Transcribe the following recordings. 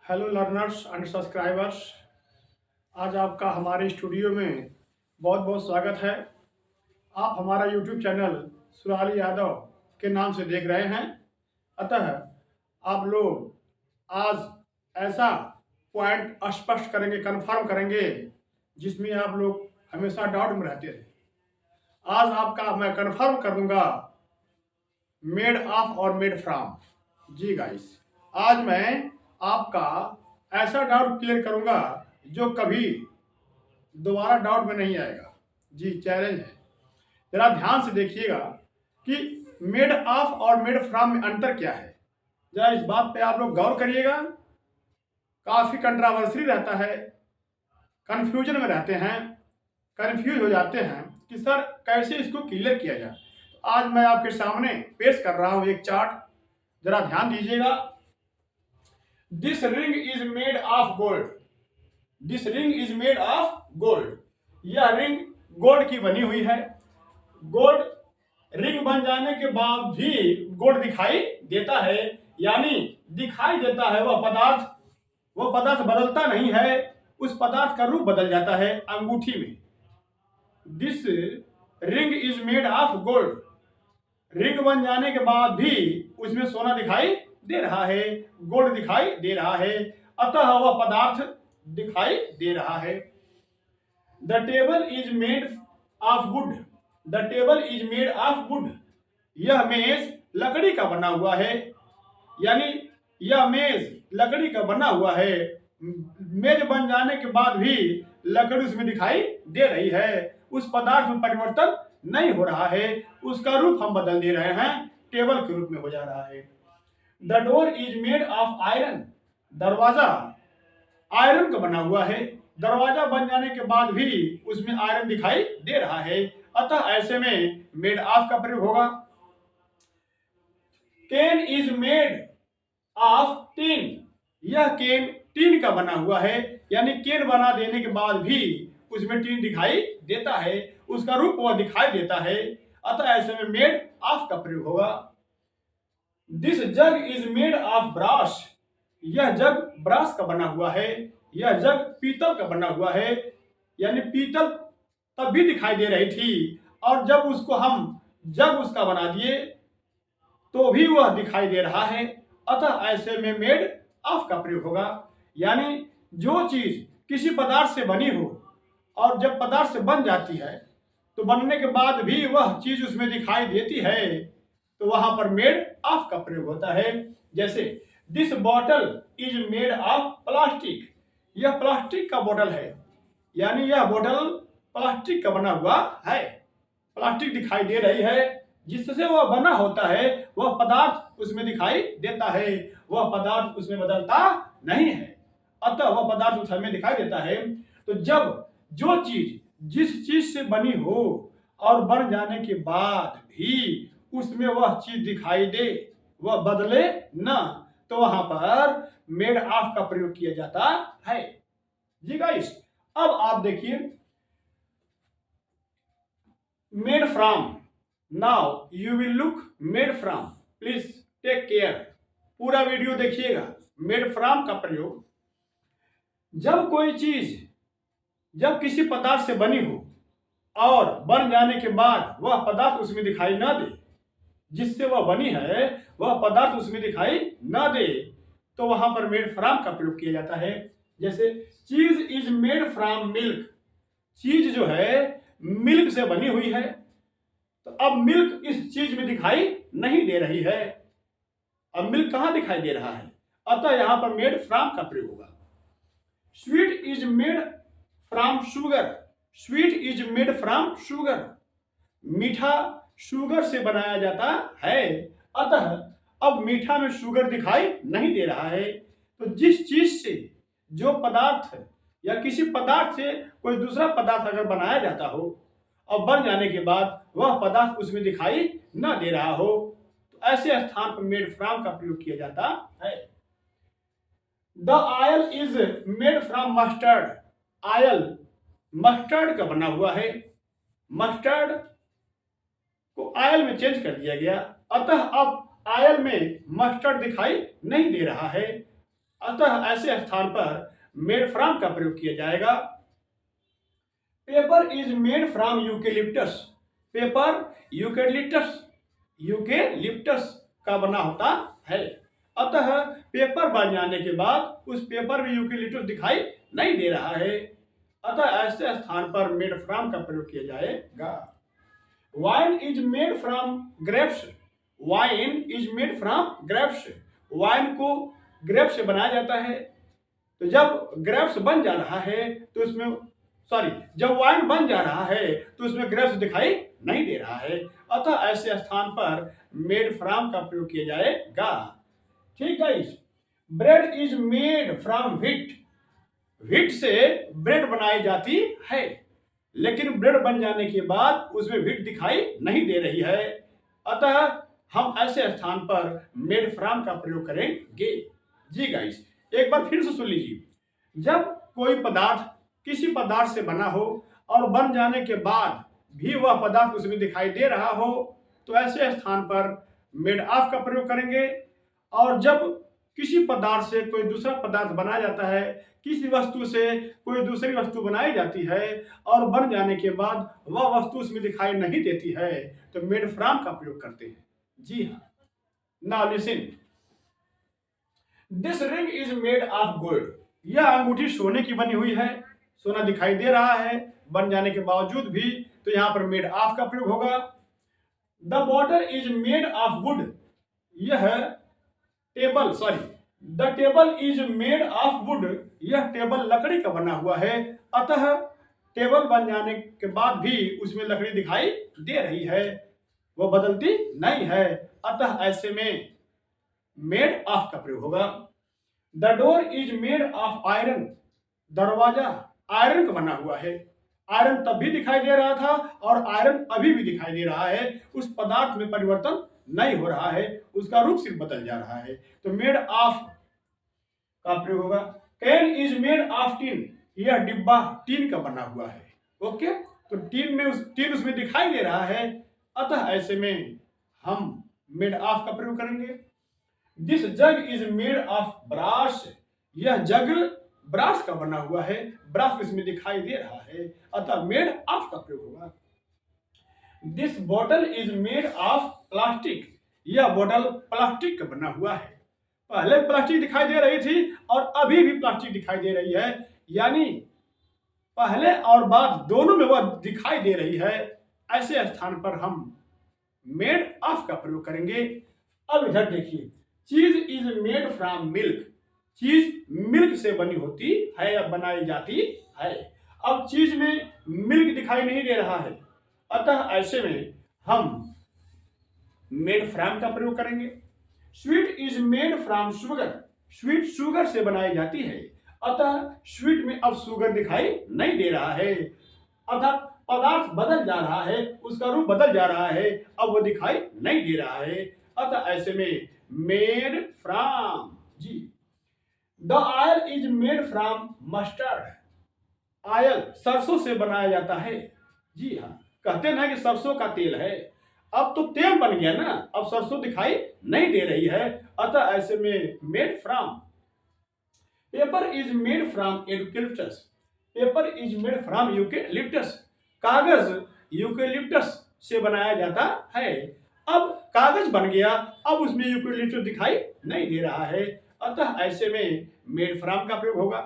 Hello learners and subscribers. आज आपका हमारे स्टूडियो में बहुत बहुत स्वागत है। आप हमारा यूट्यूब चैनल सुराली यादव के नाम से देख रहे हैं। अतः आप लोग आज ऐसा पॉइंट स्पष्ट करेंगे, कंफर्म करेंगे जिसमें आप लोग हमेशा डाउट में रहते थे। आज आपका मैं कंफर्म कर दूंगा मेड ऑफ और मेड फ्रॉम। जी गाइस, आज मैं आपका ऐसा डाउट क्लियर करूंगा जो कभी दोबारा डाउट में नहीं आएगा। जी, चैलेंज है। जरा ध्यान से देखिएगा कि मेड ऑफ और मेड फ्रॉम में अंतर क्या है। जरा इस बात पे आप लोग गौर करिएगा। काफी कंट्रावर्सी रहता है, कंफ्यूजन में रहते हैं, कंफ्यूज हो जाते हैं कि सर कैसे इसको क्लियर किया जाए। तो आज मैं आपके सामने पेश कर रहा हूं एक चार्ट। जरा ध्यान दीजिएगा। This ring is made of gold. This ring is made of gold. यह रिंग गोल्ड की बनी हुई है। गोल्ड रिंग बन जाने के बाद भी गोल्ड दिखाई देता है, यानी दिखाई देता है वह पदार्थ बदलता नहीं है। उस पदार्थ का रूप बदल जाता है अंगूठी में। This ring is made of gold. Ring बन जाने के बाद भी उसमें सोना दिखाई दे रहा है, गोल्ड दिखाई दे रहा है, अतः वह पदार्थ दिखाई दे रहा है। The table is made of would. The table is made of wood. यह मेज लकड़ी का बना हुआ है, यानी यह मेज लकड़ी का बना हुआ है। मेज बन जाने के बाद भी लकड़ी उसमें दिखाई दे रही है। उस पदार्थ में परिवर्तन नहीं हो रहा है, उसका रूप हम बदल दे रहे हैं, टेबल के रूप में हो जा रहा है। The door is made of iron. दरवाजा आयरन का बना हुआ है। दरवाजा बन जाने के बाद भी उसमें आयरन दिखाई दे रहा है, अतः ऐसे में मेड ऑफ का प्रयोग होगा। केन इज मेड ऑफ टीन। यह केन टीन का बना हुआ है, यानी केन बना देने के बाद भी उसमें टीन दिखाई देता है, उसका रूप वह दिखाई देता है, अतः ऐसे में मेड ऑफ का प्रयोग होगा। This jug is made of brass. यह जग ब्रास का बना हुआ है। यह जग पीतल का बना हुआ है, यानी पीतल तब भी दिखाई दे रही थी और जब उसको हम जग उसका बना दिए तो भी वह दिखाई दे रहा है, अतः ऐसे में मेड ऑफ का प्रयोग होगा। यानी जो चीज किसी पदार्थ से बनी हो और जब पदार्थ से बन जाती है तो बनने के बाद भी वह चीज उसमें दिखाई देती है, तो वहां पर मेड ऑफ का प्रयोग होता है। जैसे this bottle is made of plastic. यह प्लास्टिक का बोतल है, यानी यह बोतल प्लास्टिक का बना हुआ है। प्लास्टिक दिखाई दे रही है, जिससे वह बना होता है वह पदार्थ उसमें दिखाई देता है, वह पदार्थ उसमें बदलता नहीं है, अतः वह पदार्थ उस हमें दिखाई देता है। तो जब जो चीज जिस चीज से बनी हो और बन जाने के बाद भी उसमें वह चीज दिखाई दे, वह बदले न, तो वहां पर मेड ऑफ का प्रयोग किया जाता है। जी गाइस, अब आप देखिए made from. Now you will look made from. Please take care, पूरा वीडियो देखिएगा। मेड फ्रॉम का प्रयोग जब कोई चीज जब किसी पदार्थ से बनी हो और बन जाने के बाद वह पदार्थ उसमें दिखाई न दे, जिससे वह बनी है वह पदार्थ उसमें दिखाई न दे, तो वहां पर मेड फ्रॉम का प्रयोग किया जाता है। जैसे चीज इज मेड फ्रॉम मिल्क। चीज जो है मिल्क से बनी हुई है, तो अब मिल्क इस चीज में दिखाई नहीं दे रही है। अब मिल्क कहां दिखाई दे रहा है, अतः यहां पर मेड फ्रॉम का प्रयोग होगा। Sweet is made from sugar. Sweet is made from sugar. मीठा शुगर से बनाया जाता है, अतः अब मीठा में शुगर दिखाई नहीं दे रहा है। तो जिस चीज से जो पदार्थ या किसी पदार्थ से कोई दूसरा पदार्थ अगर बनाया जाता हो और बन जाने के बाद वह पदार्थ उसमें दिखाई न दे रहा हो, तो ऐसे स्थान पर मेड फ्रॉम का प्रयोग किया जाता है। The oil is made from mustard. Oil mustard का बना हुआ है। मस्टर्ड को ऑयल में चेंज कर दिया गया, अतः अब ऑयल में मस्टर्ड दिखाई नहीं दे रहा है। अतः ऐसे स्थान पर मेड फ्रॉम का प्रयोग किया जाएगा। Paper is made from eucalyptus. Paper eucalyptus का बना होता है। अतः पेपर बन जाने के बाद उस पेपर में यूकेलिप्टस दिखाई नहीं दे रहा है। अतः ऐसे स्थान पर मेड फ्रॉम का प्रयोग किया जाएगा। Wine is made from grapes. Wine is made from grapes. Wine को ग्रेप्स से बनाया जाता है। तो जब ग्रेप्स बन जा रहा है तो उसमें जब वाइन बन जा रहा है तो उसमें ग्रेप्स दिखाई नहीं दे रहा है। अतः ऐसे स्थान पर मेड फ्रॉम का प्रयोग किया जाएगा। ठीक guys. Bread is made from wheat. Wheat से ब्रेड बनाई जाती है, लेकिन ब्रेड बन जाने के बाद उसमें व्हीट दिखाई नहीं दे रही है। अतः हम ऐसे स्थान पर मेड फ्रॉम का प्रयोग करेंगे। जी गाइस, एक बार फिर से सुन लीजिए। जब कोई पदार्थ किसी पदार्थ से बना हो और बन जाने के बाद भी वह पदार्थ उसमें दिखाई दे रहा हो तो ऐसे स्थान पर मेड ऑफ का प्रयोग करेंगे। और जब किसी पदार्थ से कोई दूसरा पदार्थ बनाया जाता है, किसी वस्तु से कोई दूसरी वस्तु बनाई जाती है और बन जाने के बाद वह वस्तु उसमें दिखाई नहीं देती है तो मेड फ्रॉम का प्रयोग करते हैं। जी हाँ। Now listen, this ring is made of gold. यह अंगूठी सोने की बनी हुई है। सोना दिखाई दे रहा है बन जाने के बावजूद भी, तो यहां पर मेड ऑफ का प्रयोग होगा। The bottle is made of wood. यह table the table is made of wood. यह टेबल लकड़ी का बना हुआ है। अतः टेबल बन जाने के बाद भी उसमें लकड़ी दिखाई दे रही है, वह बदलती नहीं है। अतः ऐसे में मेड ऑफ का प्रयोग होगा। The door is made of iron. दरवाजा आयरन का बना हुआ है। आयरन तब भी दिखाई दे रहा था और आयरन अभी भी दिखाई दे रहा है। उस पदार्थ में परिवर्तन नहीं हो रहा है, उसका रूप सिर्फ बदल जा रहा है। तो मेड ऑफ का प्रयोग होगा। Can is made of tin. यह डिब्बा टीन का बना हुआ है। ओके, तो टीन उसमें दिखाई दे रहा है। अतः ऐसे में हम मेड ऑफ का प्रयोग करेंगे। This jug is made of brass. यह जग ब्रास का बना हुआ है। ब्रास इसमें दिखाई दे रहा है। अतः मेड ऑफ का प्रयोग होगा। This bottle is made of plastic. यह बोतल प्लास्टिक का बना हुआ है। पहले प्लास्टिक दिखाई दे रही थी और अभी भी प्लास्टिक दिखाई दे रही है, यानी पहले और बाद दोनों में वह दिखाई दे रही है। ऐसे स्थान पर हम मेड ऑफ का प्रयोग करेंगे। अब इधर देखिए, चीज इज मेड फ्रॉम मिल्क। चीज मिल्क से बनी होती है या बनाई जाती है। अब चीज में मिल्क दिखाई नहीं दे रहा है, अतः ऐसे में हम मेड फ्रॉम का प्रयोग करेंगे। Sweet is made from sugar. Sweet sugar से बनाई जाती है, अतः स्वीट में अब शुगर दिखाई नहीं दे रहा है। अतः पदार्थ बदल जा रहा है, उसका रूप बदल जा रहा है, अब वो दिखाई नहीं दे रहा है। अतः ऐसे में मेड फ्रॉम। जी, the oil is made from mustard. Oil सरसों से बनाया जाता है। जी हाँ, कहते ना कि सरसों का तेल है। अब तो तेल बन गया ना, अब सरसों दिखाई नहीं दे रही है। अतः ऐसे में made from. Paper is made from eucalyptus. Paper is made from eucalyptus. कागज यूकेलिप्टस से बनाया जाता है। अब कागज बन गया, अब उसमें यूकेलिप्टस दिखाई नहीं दे रहा है। अतः ऐसे में मेड फ्रॉम का प्रयोग होगा।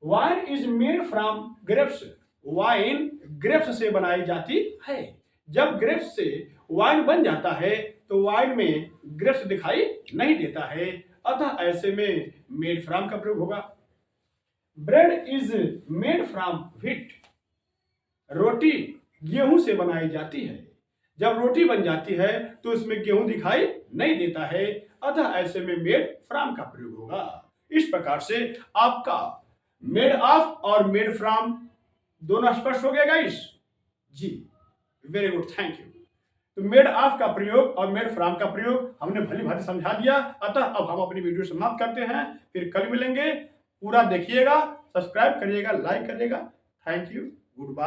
Wine is made from grapes. Wine grapes से बनाई जाती है। जब ग्रेप्स से वाइन बन जाता है तो वाइन में ग्रेप्स दिखाई नहीं देता है। अतः ऐसे में मेड फ्रॉम का प्रयोग होगा। Bread is made from wheat. रोटी गेहूं से बनाई जाती है। जब रोटी बन जाती है तो उसमें गेहूं दिखाई नहीं देता है। अतः ऐसे में मेड फ्रॉम का प्रयोग होगा। इस प्रकार से आपका मेड ऑफ और मेड फ्रॉम दोनों स्पष्ट हो गया गाइस। जी, वेरी गुड, थैंक यू। तो मेड ऑफ का प्रयोग और मेड फ्रॉम का प्रयोग हमने भली भांति समझा दिया। अतः अब हम अपनी वीडियो समाप्त करते हैं, फिर कल मिलेंगे। पूरा देखिएगा, सब्सक्राइब करिएगा, लाइक करिएगा। Thank you, good bye.